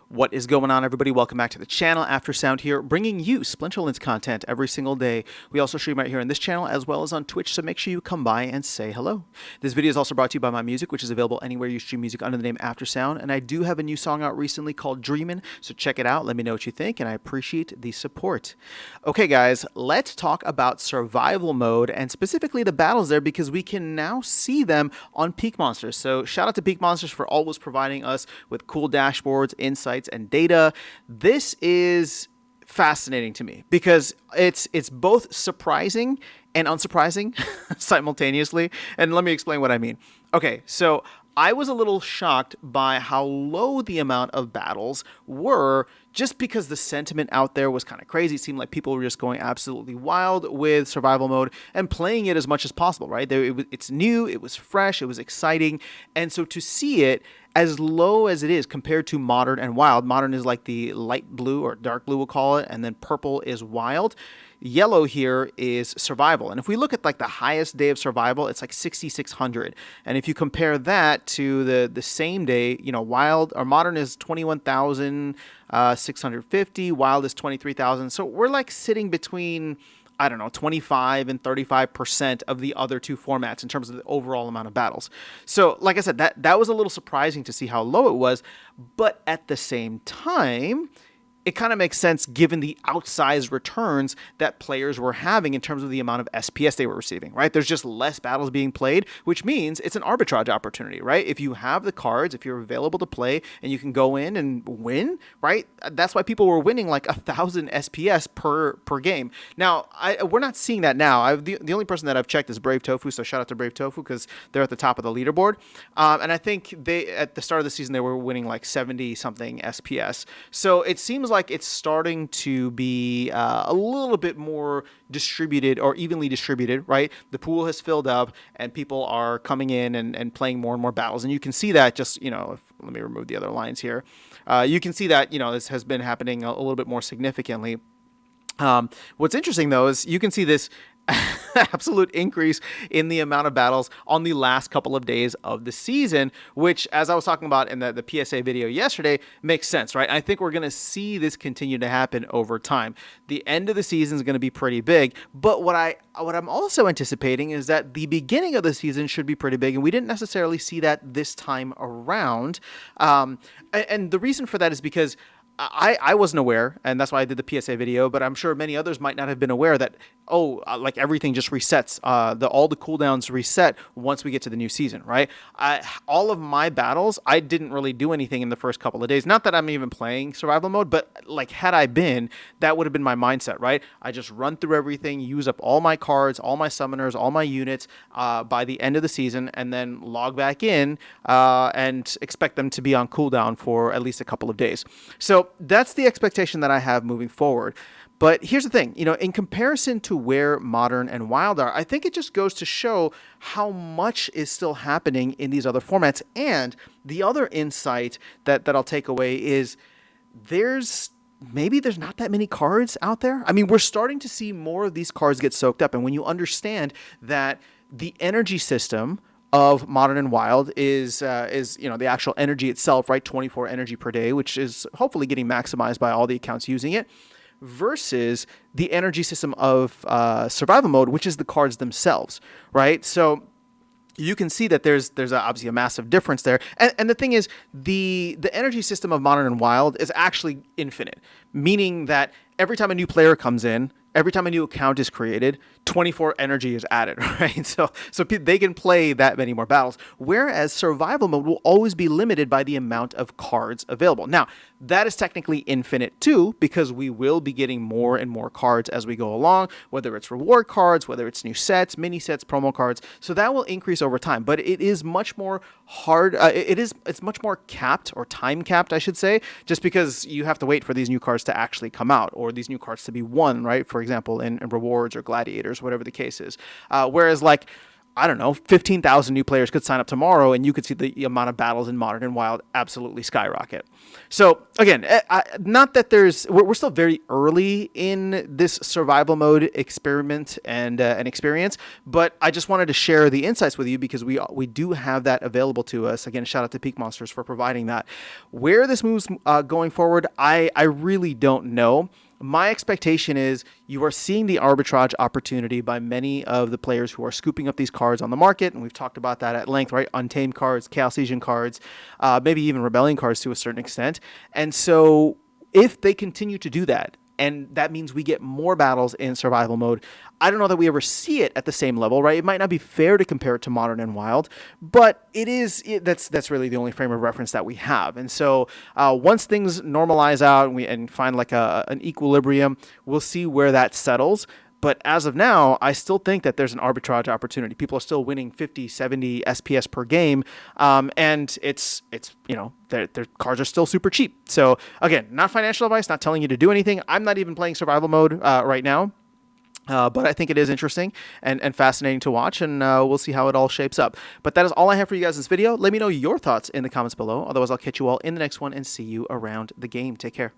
What is going on, everybody? Welcome back to the channel. After Sound here, bringing you Splinterlands content every single day. We also stream right here on this channel as well as on Twitch, so make sure you come by and say hello. This video is also brought to you by my music, which is available anywhere you stream music under the name After Sound, and I do have a new song out recently called Dreamin', so check it out. Let me know what you think, and I appreciate the support. Okay, guys, let's talk about survival mode and specifically the battles there because we can now see them on Peak Monsters. So shout out to Peak Monsters for always providing us with cool dashboards, insights, and data. This is fascinating to me because it's both surprising and unsurprising simultaneously. And let me explain what I mean. Okay, so I was a little shocked by how low the amount of battles were just because the sentiment out there was kind of crazy. It seemed like people were just going absolutely wild with survival mode and playing it as much as possible, right? It's new, it was fresh, it was exciting. And so to see it as low as it is compared to Modern and Wild, Modern is like the light blue or dark blue we'll call it, and then purple is Wild. Yellow here is survival. And if we look at like the highest day of survival, it's like 6,600. And if you compare that to the same day, you know, Wild or Modern is 21,650, Wild is 23,000. So we're like sitting between, I don't know, 25 and 35% of the other two formats in terms of the overall amount of battles. So like I said, that was a little surprising to see how low it was, but at the same time, it kind of makes sense given the outsized returns that players were having in terms of the amount of SPS they were receiving, right? There's just less battles being played, which means it's an arbitrage opportunity, right? If you have the cards, if you're available to play and you can go in and win, right? That's why people were winning like 1,000 SPS per game. Now, we're not seeing that now. The only person that I've checked is Brave Tofu, so shout out to Brave Tofu because they're at the top of the leaderboard. And I think at the start of the season, they were winning like 70-something SPS. So it seems like it's starting to be a little bit more distributed or evenly distributed, right? The pool has filled up and people are coming in and playing more and more battles. And you can see that just, you know, let me remove the other lines here. You can see that, you know, this has been happening a little bit more significantly. What's interesting, though, is you can see this absolute increase in the amount of battles on the last couple of days of the season, which, as I was talking about in the PSA video yesterday, makes sense, right? I think we're going to see this continue to happen over time. The end of the season is going to be pretty big, but what I'm also anticipating is that the beginning of the season should be pretty big, and we didn't necessarily see that this time around. And the reason for that is because I wasn't aware, and that's why I did the PSA video, but I'm sure many others might not have been aware that, like everything just resets. All the cooldowns reset once we get to the new season, right? All of my battles, I didn't really do anything in the first couple of days. Not that I'm even playing survival mode, but like had I been, that would have been my mindset, right? I just run through everything, use up all my cards, all my summoners, all my units by the end of the season, and then log back in and expect them to be on cooldown for at least a couple of days. So that's the expectation that I have moving forward. But here's the thing, you know, in comparison to where Modern and Wild are, I think it just goes to show how much is still happening in these other formats. And the other insight that I'll take away is maybe there's not that many cards out there. I mean, we're starting to see more of these cards get soaked up. And when you understand that the energy system of Modern and Wild is you know, the actual energy itself, right? 24 energy per day, which is hopefully getting maximized by all the accounts using it, versus the energy system of survival mode, which is the cards themselves, right? So you can see that there's obviously a massive difference there. And the thing is, the energy system of Modern and Wild is actually infinite, meaning that every time a new player comes in, every time a new account is created, 24 energy is added, right? So they can play that many more battles, whereas survival mode will always be limited by the amount of cards available. Now, that is technically infinite too, because we will be getting more and more cards as we go along, whether it's reward cards, whether it's new sets, mini sets, promo cards. So that will increase over time, but it is much more hard. It's much more capped, or time capped, I should say, just because you have to wait for these new cards to actually come out, or these new cards to be won, right? For example, in rewards or gladiators, whatever the case is. Whereas like I don't know, 15,000 new players could sign up tomorrow, and you could see the amount of battles in Modern and Wild absolutely skyrocket. So again, not that we're still very early in this survival mode experiment and experience, but I just wanted to share the insights with you because we do have that available to us. Again, shout out to Peak Monsters for providing that. Where this moves going forward, I really don't know. My expectation is you are seeing the arbitrage opportunity by many of the players who are scooping up these cards on the market, and we've talked about that at length, right? Untamed cards, Chaos Legion cards, maybe even Rebellion cards to a certain extent. And so if they continue to do that, and that means we get more battles in survival mode, I don't know that we ever see it at the same level, right? It might not be fair to compare it to Modern and Wild, but that's really the only frame of reference that we have. And so once things normalize out and find like an equilibrium, we'll see where that settles. But as of now, I still think that there's an arbitrage opportunity. People are still winning 50, 70 SPS per game, and it's their cards are still super cheap. So again, not financial advice, not telling you to do anything. I'm not even playing survival mode right now. But I think it is interesting and fascinating to watch, and we'll see how it all shapes up. But that is all I have for you guys in this video. Let me know your thoughts in the comments below. Otherwise, I'll catch you all in the next one and see you around the game. Take care.